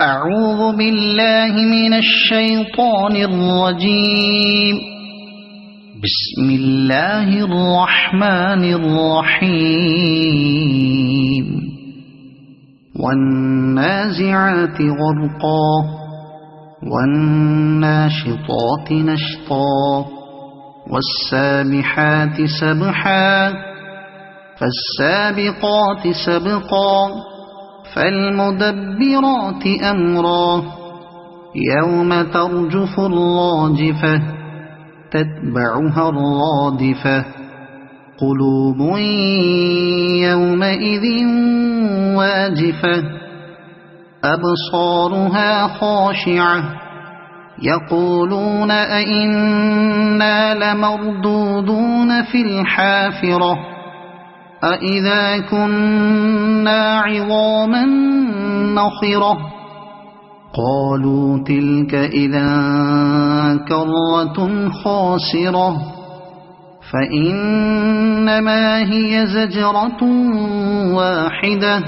أعوذ بالله من الشيطان الرجيم. بسم الله الرحمن الرحيم. والنازعات غرقا والناشطات نشطا والسابحات سبحا فالسابقات سبقا فالمدبرات أمرا يوم ترجف الراجفة تتبعها الرادفة قلوب يومئذ واجفة أبصارها خاشعة يقولون أئنا لمردودون في الحافرة أئذا كنا عظاما نخرة قالوا تلك إذا كرة خاسرة فإنما هي زجرة واحدة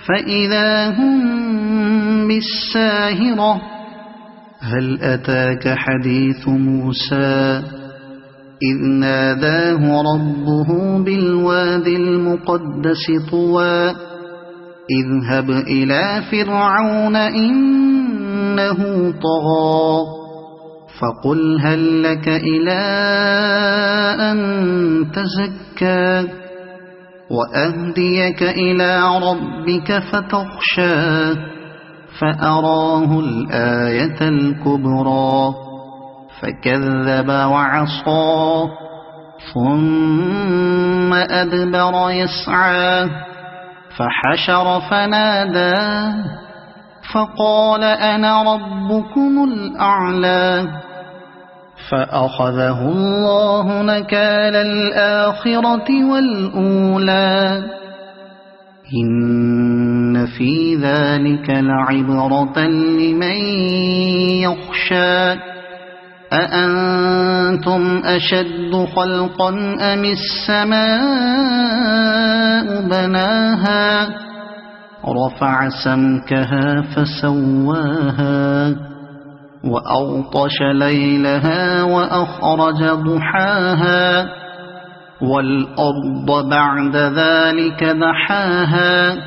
فإذا هم بالساهرة هل أتاك حديث موسى إذ ناداه ربه بالوادي المقدس طوى اذهب إلى فرعون إنه طغى فقل هل لك إلى أن تزكى وأهديك إلى ربك فتخشى فأراه الآية الكبرى فكذب وعصى ثم أدبر يسعى فحشر فنادى فقال أنا ربكم الأعلى فأخذه الله نكال الآخرة والأولى إن في ذلك لعبرة لمن يخشى أأنتم أشد خلقا أم السماء بناها رفع سمكها فسواها وأغطش ليلها وأخرج ضحاها والأرض بعد ذلك دحاها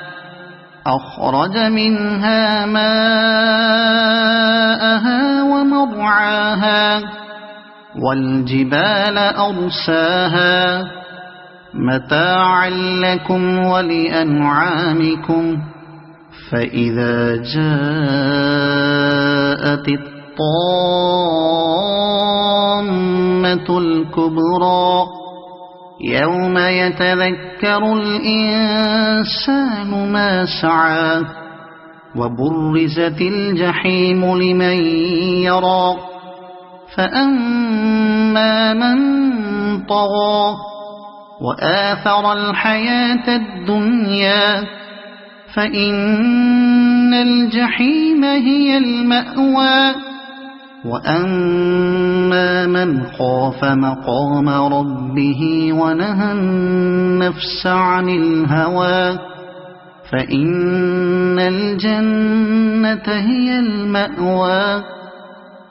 أخرج منها ماءها ومرعاها والجبال أرساها متاعا لكم ولأنعامكم فإذا جاءت الطامة الكبرى يوم يتذكر الإنسان ما سعى وبرزت الجحيم لمن يرى فأما من طغى وآثر الحياة الدنيا فإن الجحيم هي المأوى وأما من خاف مقام ربه ونهى النفس عن الهوى فإن الجنة هي المأوى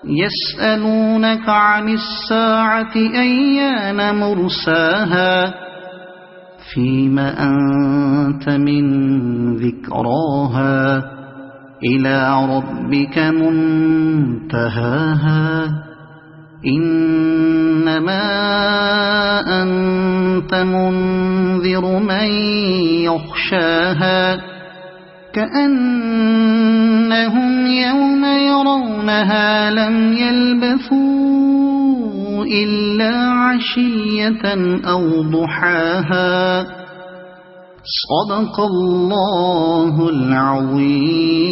يسألونك عن الساعة أيان مرساها فيم أنت من ذكراها إلى ربك منتهاها إنما أنت منذر من يخشاها كأنهم يوم يرونها لم يلبثوا إلا عشية أو ضحاها صدق الله العظيم.